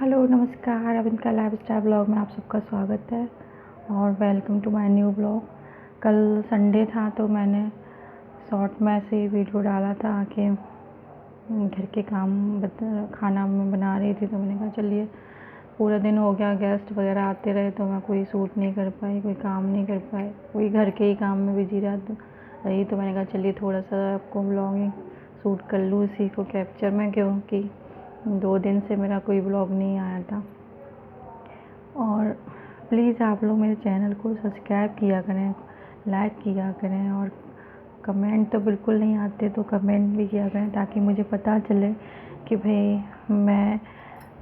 Hello, नमस्कार। अविंका lifestyle blog में आप सबका स्वागत है और welcome to my new blog. कल संडे था तो मैंने शॉर्ट में ऐसे वीडियो डाला था कि घर के काम खाना मैं बना रही थी, तो मैंने कहा चलिए पूरा दिन हो गया, गेस्ट वगैरह आते रहे तो मैं कोई शूट नहीं कर पाई, कोई काम नहीं कर पाई, कोई घर के ही काम में बिजी रही। तो मैंने कहा चलिए थोड़ा सा आपको ब्लॉगिंग शूट कर लूँ, इसी को कैप्चर में, क्योंकि 2 दिन से मेरा कोई ब्लॉग नहीं आया था। और प्लीज़ आप लोग मेरे चैनल को सब्सक्राइब किया करें, लाइक किया करें, और कमेंट तो बिल्कुल नहीं आते तो कमेंट भी किया करें, ताकि मुझे पता चले कि भाई मैं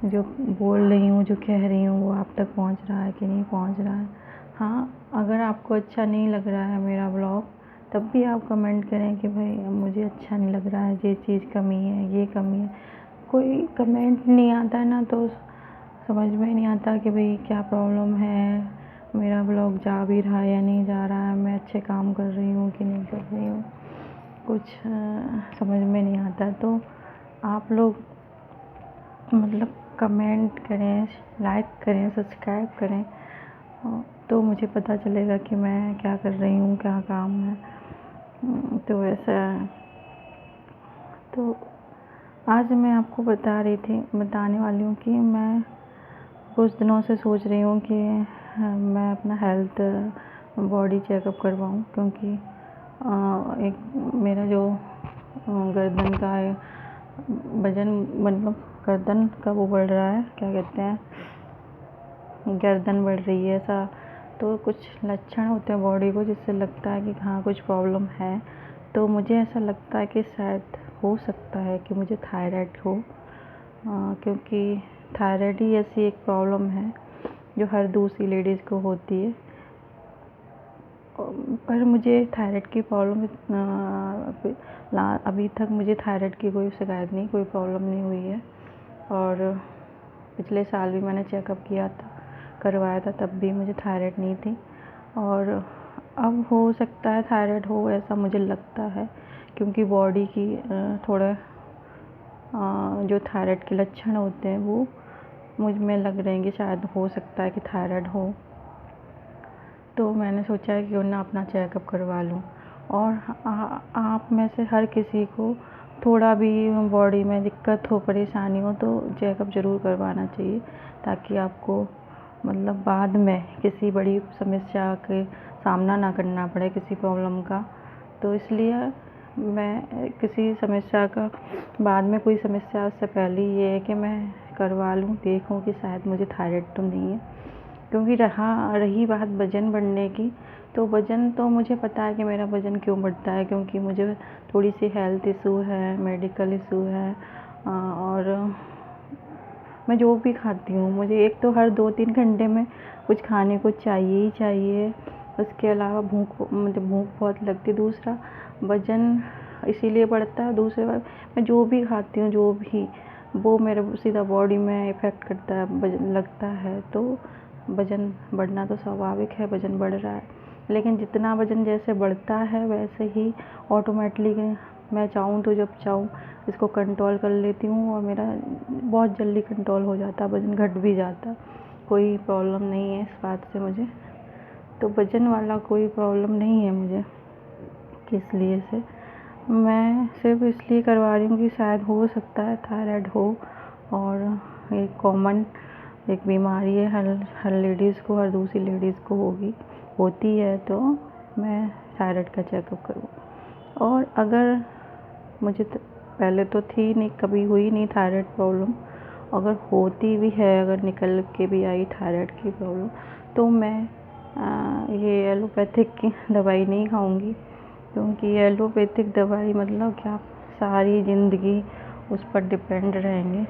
जो बोल रही हूँ, जो कह रही हूँ, वो आप तक पहुँच रहा है कि नहीं पहुँच रहा है। हाँ, अगर आपको अच्छा नहीं लग रहा है मेरा ब्लॉग, तब भी आप कमेंट करें कि भाई मुझे अच्छा नहीं लग रहा है, ये चीज़ कमी है, ये कमी है। कोई कमेंट नहीं आता है ना, तो समझ में नहीं आता कि भाई क्या प्रॉब्लम है, मेरा ब्लॉग जा भी रहा है या नहीं जा रहा है, मैं अच्छे काम कर रही हूँ कि नहीं कर रही हूँ, कुछ समझ में नहीं आता। तो आप लोग मतलब कमेंट करें, लाइक करें, सब्सक्राइब करें, तो मुझे पता चलेगा कि मैं क्या कर रही हूँ, क्या काम है। तो ऐसा है। तो आज मैं आपको बताने वाली हूँ कि मैं कुछ दिनों से सोच रही हूँ कि मैं अपना हेल्थ बॉडी चेकअप करवाऊँ, क्योंकि एक मेरा जो गर्दन का है वज़न, मतलब गर्दन का वो बढ़ रहा है, क्या कहते हैं, गर्दन बढ़ रही है ऐसा। तो कुछ लक्षण होते हैं बॉडी को जिससे लगता है कि हाँ कुछ प्रॉब्लम है। तो मुझे ऐसा लगता है कि शायद हो सकता है कि मुझे थायराइड हो, क्योंकि थायराइड ही ऐसी एक प्रॉब्लम है जो हर दूसरी लेडीज़ को होती है। पर मुझे थायराइड की प्रॉब्लम अभी तक मुझे थायराइड की कोई शिकायत नहीं, कोई प्रॉब्लम नहीं हुई है। और पिछले साल भी मैंने चेकअप करवाया था, तब भी मुझे थायराइड नहीं थी। और अब हो सकता है थायराइड हो, ऐसा मुझे लगता है, क्योंकि बॉडी की थोड़ा जो थायराइड के लक्षण होते हैं वो मुझ में लग रहे हैं कि शायद हो सकता है कि थायराइड हो। तो मैंने सोचा है कि क्यों ना अपना चेकअप करवा लूँ। और आप में से हर किसी को थोड़ा भी बॉडी में दिक्कत हो, परेशानी हो, तो चेकअप ज़रूर करवाना चाहिए, ताकि आपको मतलब बाद में किसी बड़ी समस्या के सामना ना करना पड़े, किसी प्रॉब्लम का। तो इसलिए मैं किसी समस्या का बाद में कोई समस्या, उससे पहले ये है कि मैं करवा लूँ, देखूँ कि शायद मुझे थायराइड तो नहीं है। क्योंकि रही बात वज़न बढ़ने की, तो वज़न तो मुझे पता है कि मेरा वज़न क्यों बढ़ता है, क्योंकि मुझे थोड़ी सी हेल्थ इशू है, मेडिकल इशू है। और मैं जो भी खाती हूँ, मुझे एक तो हर 2-3 घंटे में कुछ खाने को चाहिए ही चाहिए। उसके अलावा मुझे भूख बहुत लगती है। दूसरा, वज़न इसीलिए बढ़ता है, दूसरी बात मैं जो भी खाती हूँ, जो भी वो मेरे सीधा बॉडी में इफ़ेक्ट करता है, वज़न लगता है। तो वज़न बढ़ना तो स्वाभाविक है, वज़न बढ़ रहा है। लेकिन जितना वज़न जैसे बढ़ता है, वैसे ही ऑटोमेटिकली मैं चाहूँ तो जब चाहूँ इसको कंट्रोल कर लेती हूँ, और मेरा बहुत जल्दी कंट्रोल हो जाता है, वज़न घट भी जाता है। कोई प्रॉब्लम नहीं है इस बात से मुझे। तो वज़न वाला कोई प्रॉब्लम नहीं है मुझे, किस लिए से मैं सिर्फ इसलिए करवा रही हूँ कि शायद हो सकता है थायराइड हो। और एक कॉमन एक बीमारी है, हर लेडीज़ को, हर दूसरी लेडीज़ को होती है। तो मैं थायराइड का चेकअप करूँ। और अगर मुझे पहले तो थी नहीं, कभी हुई नहीं थायराइड प्रॉब्लम, अगर होती भी है, अगर निकल के भी आई थायराइड की प्रॉब्लम, तो मैं ये एलोपैथिक की दवाई नहीं खाऊंगी, क्योंकि एलोपैथिक दवाई मतलब क्या, सारी ज़िंदगी उस पर डिपेंड रहेंगे।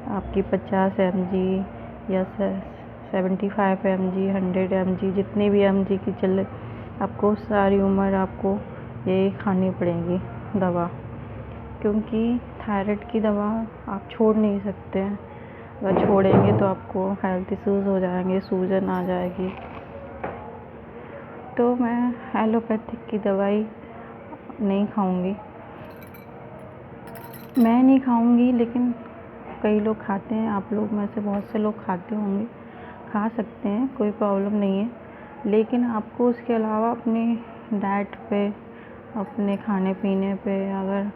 आपकी 50 mg या 75 mg, 100 mg, जितनी भी mg की चले, आपको सारी उम्र आपको यही खानी पड़ेगी दवा, क्योंकि थायराइड की दवा आप छोड़ नहीं सकते हैं। अगर छोड़ेंगे तो आपको हेल्थ इश्यूज़ हो जाएंगे, सूजन आ जाएगी। तो मैं एलोपैथिक की दवाई नहीं खाऊंगी, लेकिन कई लोग खाते हैं, आप लोग में से बहुत से लोग खाते होंगे, खा सकते हैं, कोई प्रॉब्लम नहीं है। लेकिन आपको उसके अलावा अपनी डाइट पे, अपने खाने पीने पे अगर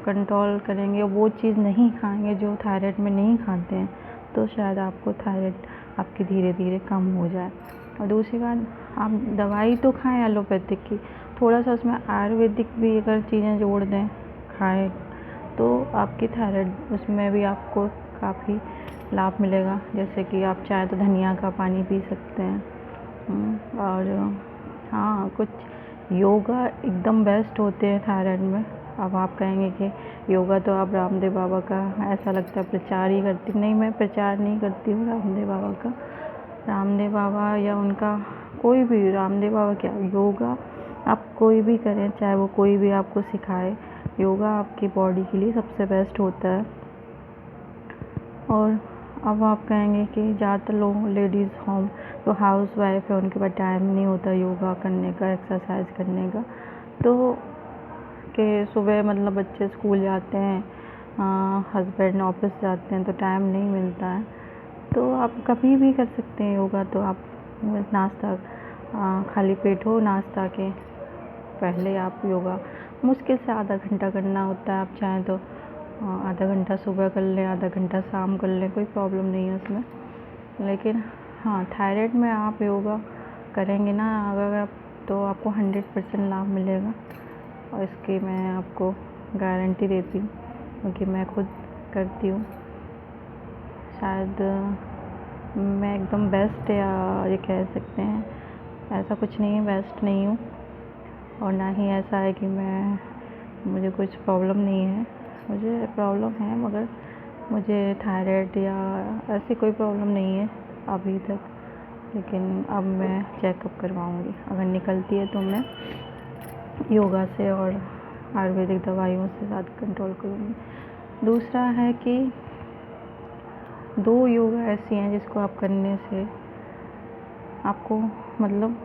कंट्रोल करेंगे, वो चीज़ नहीं खाएंगे जो थायराइड में नहीं खाते हैं, तो शायद आपको थायराइड आपकी धीरे धीरे कम हो जाए। और दूसरी बात, आप दवाई तो खाएं एलोपैथिक की, थोड़ा सा उसमें आयुर्वेदिक भी अगर चीज़ें जोड़ दें, खाएं, तो आपकी थायराइड उसमें भी आपको काफ़ी लाभ मिलेगा। जैसे कि आप चाहें तो धनिया का पानी पी सकते हैं। और हाँ, कुछ योगा एकदम बेस्ट होते हैं थायराइड में। अब आप कहेंगे कि योगा तो आप रामदेव बाबा का ऐसा लगता है प्रचार ही करती, नहीं, मैं प्रचार नहीं करती हूँ रामदेव बाबा का। रामदेव बाबा या उनका कोई भी, रामदेव बाबा क्या, योगा आप कोई भी करें, चाहे वो कोई भी आपको सिखाए, योगा आपकी बॉडी के लिए सबसे बेस्ट होता है। और अब आप कहेंगे कि ज़्यादातर लोग लेडीज़ होम तो हाउस वाइफ है, उनके पास टाइम नहीं होता योगा करने का, एक्सरसाइज करने का, तो कि सुबह मतलब बच्चे स्कूल जाते हैं, हस्बैंड ऑफिस जाते हैं, तो टाइम नहीं मिलता है। तो आप कभी भी कर सकते हैं योगा। तो आप नाश्ता, खाली पेट हो, नाश्ता के पहले आप योगा मुश्किल से आधा घंटा करना होता है। आप चाहें तो आधा घंटा सुबह कर लें, आधा घंटा शाम कर लें, कोई प्रॉब्लम नहीं है उसमें। लेकिन हाँ, थायराइड में आप योगा करेंगे ना अगर आप, तो आपको 100% लाभ मिलेगा, और इसकी मैं आपको गारंटी देती हूँ, क्योंकि मैं खुद करती हूँ। शायद मैं एकदम बेस्ट, या ये कह सकते हैं, ऐसा कुछ नहीं है, बेस्ट नहीं हूँ, और ना ही ऐसा है कि मुझे कुछ प्रॉब्लम नहीं है। मुझे प्रॉब्लम है, मगर मुझे थायराइड या ऐसी कोई प्रॉब्लम नहीं है अभी तक। लेकिन अब मैं चेकअप करवाऊँगी, अगर निकलती है तो मैं योगा से और आयुर्वेदिक दवाइयों से साथ कंट्रोल करूँगी। दूसरा है कि 2 योगा ऐसी हैं जिसको आप करने से आपको मतलब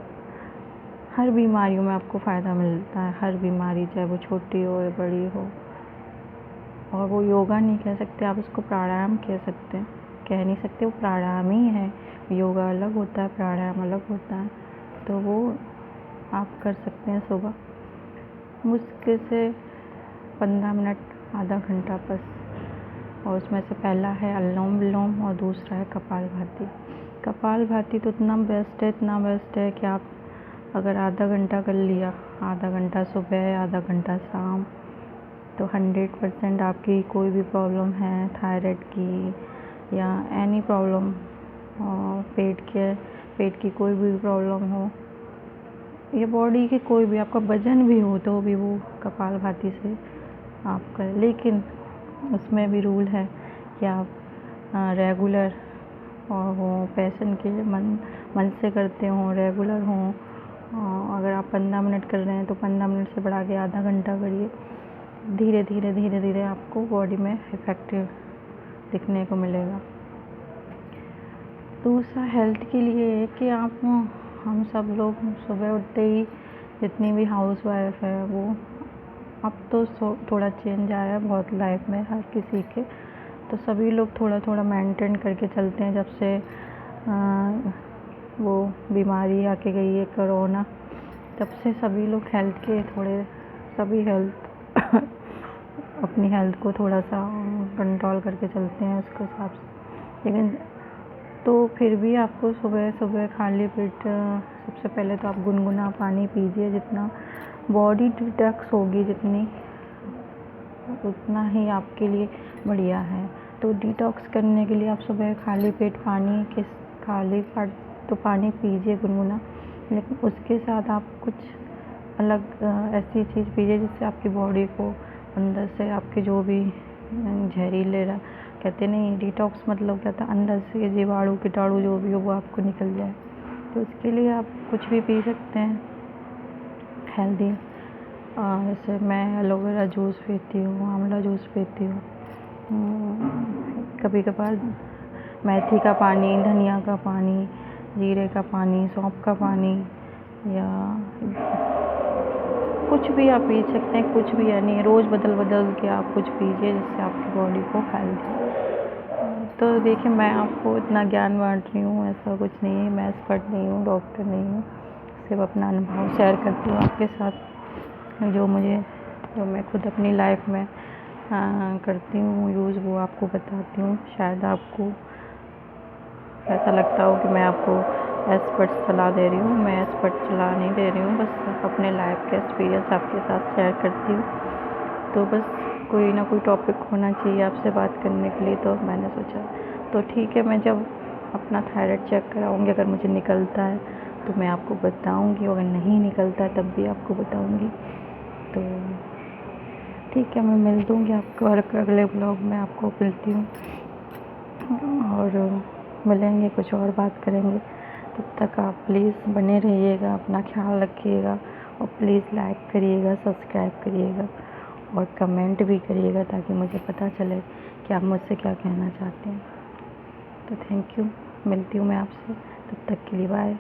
हर बीमारियों में आपको फ़ायदा मिलता है। हर बीमारी, चाहे वो छोटी हो या बड़ी हो। और वो योगा नहीं कह सकते, आप उसको प्राणायाम कह सकते हैं, कह नहीं सकते, वो प्राणायाम ही है। योगा अलग होता है, प्राणायाम अलग होता है। तो वो आप कर सकते हैं सुबह मुश्किल से 15 मिनट, आधा घंटा बस। और उसमें से पहला है अनुलोम विलोम और दूसरा है कपालभाति। कपालभाति तो इतना बेस्ट है कि आप अगर आधा घंटा कर लिया, आधा घंटा सुबह, आधा घंटा शाम, तो 100% आपकी कोई भी प्रॉब्लम है थायराइड की या एनी प्रॉब्लम, पेट की कोई भी प्रॉब्लम हो या बॉडी की कोई भी, आपका वजन भी हो तो भी वो कपालभाति से आप करें। लेकिन उसमें भी रूल है कि आप रेगुलर और वो पैशन के मन से करते हों, रेगुलर हों। अगर आप 15 मिनट कर रहे हैं तो 15 मिनट से बढ़ा के आधा घंटा करिए। धीरे धीरे आपको बॉडी में इफ़ेक्टिव दिखने को मिलेगा। दूसरा हेल्थ के लिए है कि हम सब लोग सुबह उठते ही, जितनी भी हाउस वाइफ है, वो अब तो थोड़ा चेंज आया है बहुत लाइफ में हर किसी के, तो सभी लोग थोड़ा मेंटेन करके चलते हैं। जब से वो बीमारी आके गई है कोरोना, तब से सभी लोग अपनी हेल्थ को थोड़ा सा कंट्रोल करके चलते हैं उसके हिसाब से। लेकिन तो फिर भी आपको सुबह खाली पेट सबसे पहले तो आप गुनगुना पानी पीजिए। जितना बॉडी डिटॉक्स होगी उतना ही आपके लिए बढ़िया है। तो डिटॉक्स करने के लिए आप सुबह खाली पेट पानी पीजिए गुनगुना, लेकिन उसके साथ आप कुछ अलग ऐसी चीज़ पीजिए जिससे आपकी बॉडी को अंदर से आपके जो भी जहरीले कहते नहीं, डिटॉक्स मतलब क्या था, अंदर से जीवाणु कीटाणु जो भी हो वो आपको निकल जाए। तो इसके लिए आप कुछ भी पी सकते हैं हेल्दी। जैसे मैं एलोवेरा जूस पीती हूँ, आंवला जूस पीती हूँ, कभी कभार मेथी का पानी, धनिया का पानी, जीरे का पानी, सौंफ का पानी, या कुछ भी आप पी सकते हैं, कुछ भी, यानी रोज़ बदल बदल के आप कुछ पीजिए जिससे आपकी बॉडी को हेल्दी। तो देखिए, मैं आपको इतना ज्ञान बांट रही हूँ, ऐसा कुछ नहीं है, मैं एक्सपर्ट नहीं हूँ, डॉक्टर नहीं हूँ, सिर्फ अपना अनुभव शेयर करती हूँ आपके साथ। जो मैं खुद अपनी लाइफ में करती हूँ यूज़, वो आपको बताती हूँ। शायद आपको ऐसा लगता हो कि मैं आपको एक्सपर्ट सलाह दे रही हूँ, मैं एक्सपर्ट सलाह नहीं दे रही हूँ, बस अपने लाइफ के एक्सपीरियंस आपके साथ शेयर करती हूँ। तो बस कोई ना कोई टॉपिक होना चाहिए आपसे बात करने के लिए, तो मैंने सोचा तो ठीक है, मैं जब अपना थायराइड चेक कराऊँगी, अगर मुझे निकलता है तो मैं आपको बताऊँगी, अगर नहीं निकलता है तब भी आपको बताऊँगी। तो ठीक है, मैं मिल दूँगी आपको, और अगले ब्लॉग में आपको मिलती हूँ और मिलेंगे, कुछ और बात करेंगे। तब तक आप प्लीज़ बने रहिएगा, अपना ख्याल रखिएगा, और प्लीज़ लाइक करिएगा, सब्सक्राइब करिएगा और कमेंट भी करिएगा, ताकि मुझे पता चले कि आप मुझसे क्या कहना चाहते हैं। तो थैंक यू, मिलती हूँ मैं आपसे, तब तक के लिए बाय।